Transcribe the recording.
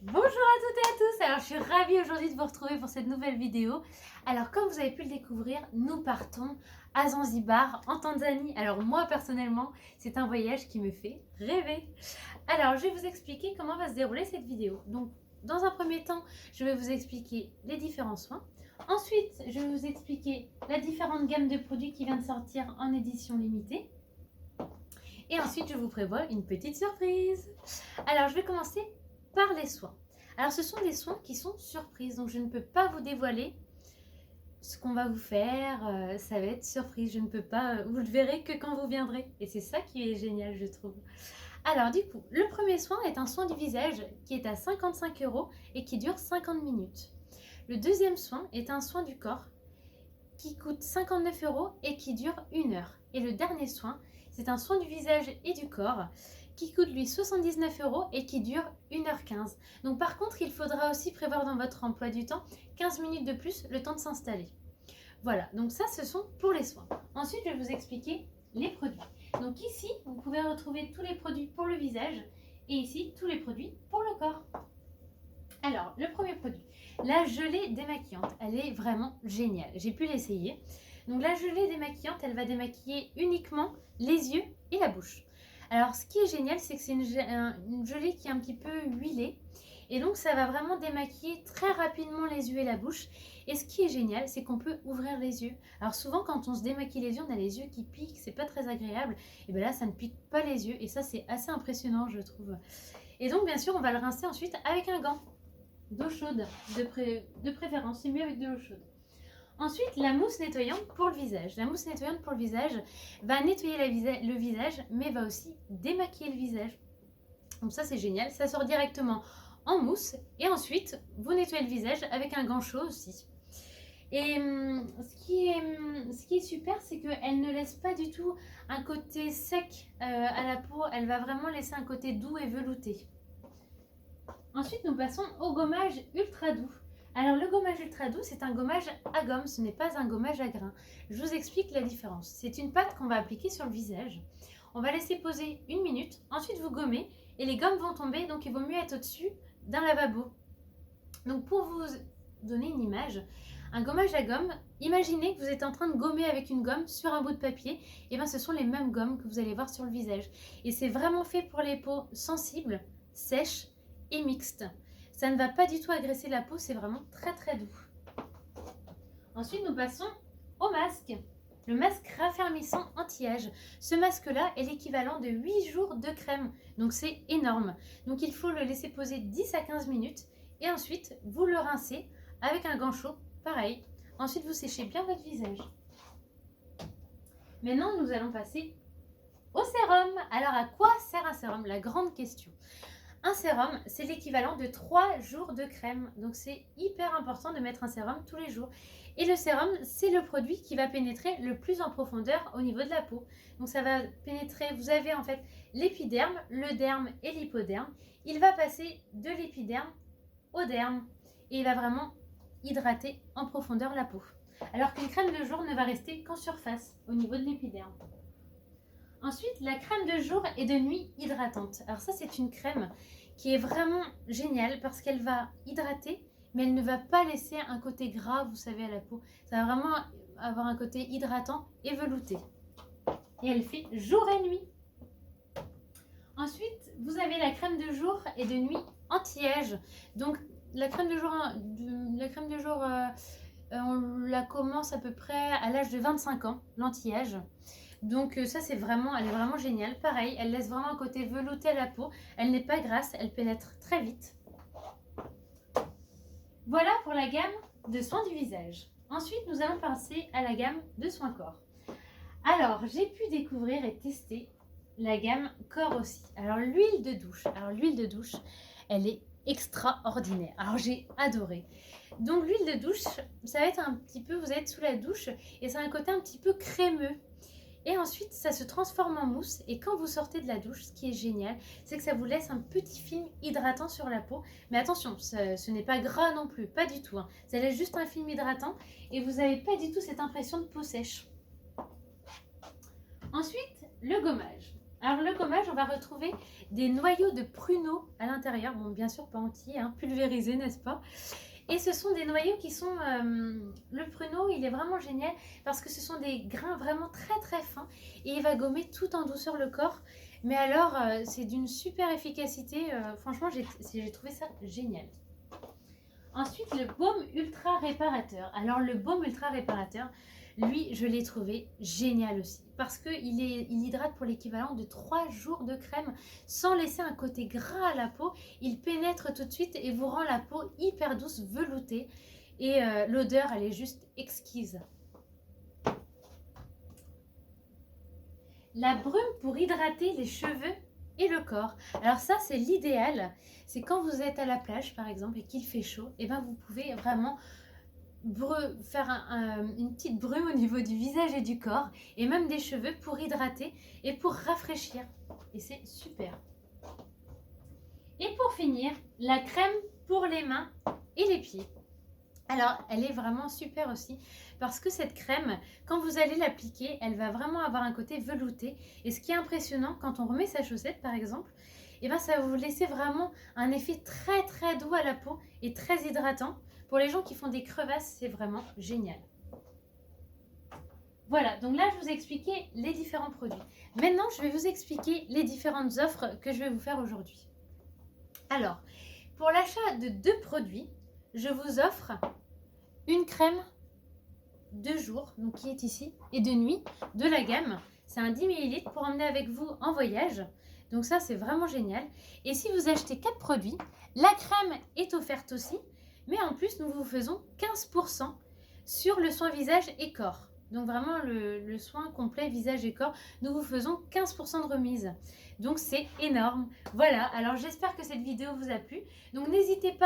Bonjour à toutes et à tous, alors je suis ravie aujourd'hui de vous retrouver pour cette nouvelle vidéo. Alors comme vous avez pu le découvrir, nous partons à Zanzibar en Tanzanie. Alors moi personnellement, c'est un voyage qui me fait rêver. Alors je vais vous expliquer comment va se dérouler cette vidéo. Donc dans un premier temps, je vais vous expliquer les différents soins. Ensuite, je vais vous expliquer la différente gamme de produits qui vient de sortir en édition limitée. Et ensuite, je vous prévois une petite surprise. Alors je vais commencer par les soins. Alors ce sont des soins qui sont surprises, donc je ne peux pas vous dévoiler ce qu'on va vous faire, ça va être surprise, je ne peux pas, vous le verrez que quand vous viendrez, et c'est ça qui est génial je trouve. Alors du coup, le premier soin est un soin du visage qui est à 55 € et qui dure 50 minutes. Le deuxième soin est un soin du corps qui coûte 59 € et qui dure 1 heure. Et le dernier soin, c'est un soin du visage et du corps qui coûte lui 79 € et qui dure 1h15. Donc par contre, il faudra aussi prévoir dans votre emploi du temps 15 minutes de plus, le temps de s'installer. Voilà, donc ça ce sont pour les soins. Ensuite, je vais vous expliquer les produits. Donc ici, vous pouvez retrouver tous les produits pour le visage et ici, tous les produits pour le corps. Alors, le premier produit, la gelée démaquillante. Elle est vraiment géniale. J'ai pu l'essayer. Donc la gelée démaquillante, elle va démaquiller uniquement les yeux et la bouche. Alors, ce qui est génial, c'est que c'est une gelée qui est un petit peu huilée. Et donc, ça va vraiment démaquiller très rapidement les yeux et la bouche. Et ce qui est génial, c'est qu'on peut ouvrir les yeux. Alors, souvent, quand on se démaquille les yeux, on a les yeux qui piquent. C'est pas très agréable. Et bien là, ça ne pique pas les yeux. Et ça, c'est assez impressionnant, je trouve. Et donc, bien sûr, on va le rincer ensuite avec un gant d'eau chaude, de préférence. C'est mieux avec de l'eau chaude. Ensuite, la mousse nettoyante pour le visage. La mousse nettoyante pour le visage va nettoyer le visage, mais va aussi démaquiller le visage. Donc ça, c'est génial. Ça sort directement en mousse. Et ensuite, vous nettoyez le visage avec un gant chaud aussi. Et ce qui est super, c'est qu'elle ne laisse pas du tout un côté sec à la peau. Elle va vraiment laisser un côté doux et velouté. Ensuite, nous passons au gommage ultra doux. Alors le gommage ultra doux, c'est un gommage à gomme, ce n'est pas un gommage à grains. Je vous explique la différence. C'est une pâte qu'on va appliquer sur le visage. On va laisser poser 1 minute, ensuite vous gommez et les gommes vont tomber, donc il vaut mieux être au-dessus d'un lavabo. Donc pour vous donner une image, un gommage à gomme, imaginez que vous êtes en train de gommer avec une gomme sur un bout de papier, et bien ce sont les mêmes gommes que vous allez voir sur le visage. Et c'est vraiment fait pour les peaux sensibles, sèches et mixtes. Ça ne va pas du tout agresser la peau, c'est vraiment très très doux. Ensuite, nous passons au masque. Le masque raffermissant anti-âge. Ce masque-là est l'équivalent de 8 jours de crème. Donc c'est énorme. Donc il faut le laisser poser 10 à 15 minutes. Et ensuite, vous le rincez avec un gant chaud, pareil. Ensuite, vous séchez bien votre visage. Maintenant, nous allons passer au sérum. Alors, à quoi sert un sérum? La grande question. Un sérum, c'est l'équivalent de 3 jours de crème. Donc, c'est hyper important de mettre un sérum tous les jours. Et le sérum, c'est le produit qui va pénétrer le plus en profondeur au niveau de la peau. Donc, ça va pénétrer, vous avez en fait l'épiderme, le derme et l'hypoderme. Il va passer de l'épiderme au derme et il va vraiment hydrater en profondeur la peau. Alors qu'une crème de jour ne va rester qu'en surface au niveau de l'épiderme. Ensuite, la crème de jour et de nuit hydratante. Alors ça, c'est une crème qui est vraiment géniale parce qu'elle va hydrater, mais elle ne va pas laisser un côté gras, vous savez, à la peau. Ça va vraiment avoir un côté hydratant et velouté. Et elle fait jour et nuit. Ensuite, vous avez la crème de jour et de nuit anti-âge. Donc, la crème de jour, on la commence à peu près à l'âge de 25 ans, l'anti-âge. Donc ça, elle est vraiment géniale. Pareil, elle laisse vraiment un côté velouté à la peau. Elle n'est pas grasse, elle pénètre très vite. Voilà pour la gamme de soins du visage. Ensuite, nous allons passer à la gamme de soins corps. Alors, j'ai pu découvrir et tester la gamme corps aussi. Alors, l'huile de douche. Alors, l'huile de douche, elle est extraordinaire. Alors, j'ai adoré. Donc, l'huile de douche, ça va être un petit peu, vous êtes sous la douche et ça a un côté un petit peu crémeux. Et ensuite, ça se transforme en mousse. Et quand vous sortez de la douche, ce qui est génial, c'est que ça vous laisse un petit film hydratant sur la peau. Mais attention, ce n'est pas gras non plus, pas du tout. Ça laisse juste un film hydratant et vous n'avez pas du tout cette impression de peau sèche. Ensuite, le gommage. Alors le gommage, on va retrouver des noyaux de pruneaux à l'intérieur. Bon, bien sûr pas entiers, hein, pulvérisés, n'est-ce pas? Et ce sont des noyaux qui sont... le pruneau, il est vraiment génial parce que ce sont des grains vraiment très très fins et il va gommer tout en douceur le corps. Mais alors, c'est d'une super efficacité. Franchement, j'ai trouvé ça génial. Ensuite, le baume ultra réparateur. Alors, le baume ultra réparateur, lui, je l'ai trouvé génial aussi. Parce qu'il hydrate pour l'équivalent de 3 jours de crème sans laisser un côté gras à la peau. Il pénètre tout de suite et vous rend la peau hyper douce, veloutée. Et l'odeur, elle est juste exquise. La brume pour hydrater les cheveux et le corps. Alors ça, c'est l'idéal. C'est quand vous êtes à la plage, par exemple, et qu'il fait chaud, et ben vous pouvez vraiment faire une petite brume au niveau du visage et du corps, et même des cheveux pour hydrater et pour rafraîchir. Et c'est super. Et pour finir, la crème pour les mains et les pieds. Alors, elle est vraiment super aussi parce que cette crème, quand vous allez l'appliquer, elle va vraiment avoir un côté velouté. Et ce qui est impressionnant, quand on remet sa chaussette par exemple, et ben ça va vous laisser vraiment un effet très très doux à la peau et très hydratant. Pour les gens qui font des crevasses, c'est vraiment génial. Voilà, donc là je vous ai expliqué les différents produits. Maintenant, je vais vous expliquer les différentes offres que je vais vous faire aujourd'hui. Alors, pour l'achat de 2 produits, je vous offre une crème de jour, donc qui est ici, et de nuit de la gamme. C'est un 10 ml pour emmener avec vous en voyage. Donc ça, c'est vraiment génial. Et si vous achetez 4 produits, la crème est offerte aussi. Mais en plus, nous vous faisons 15% sur le soin visage et corps. Donc vraiment le soin complet visage et corps, nous vous faisons 15% de remise. Donc c'est énorme. Voilà, alors j'espère que cette vidéo vous a plu. Donc n'hésitez pas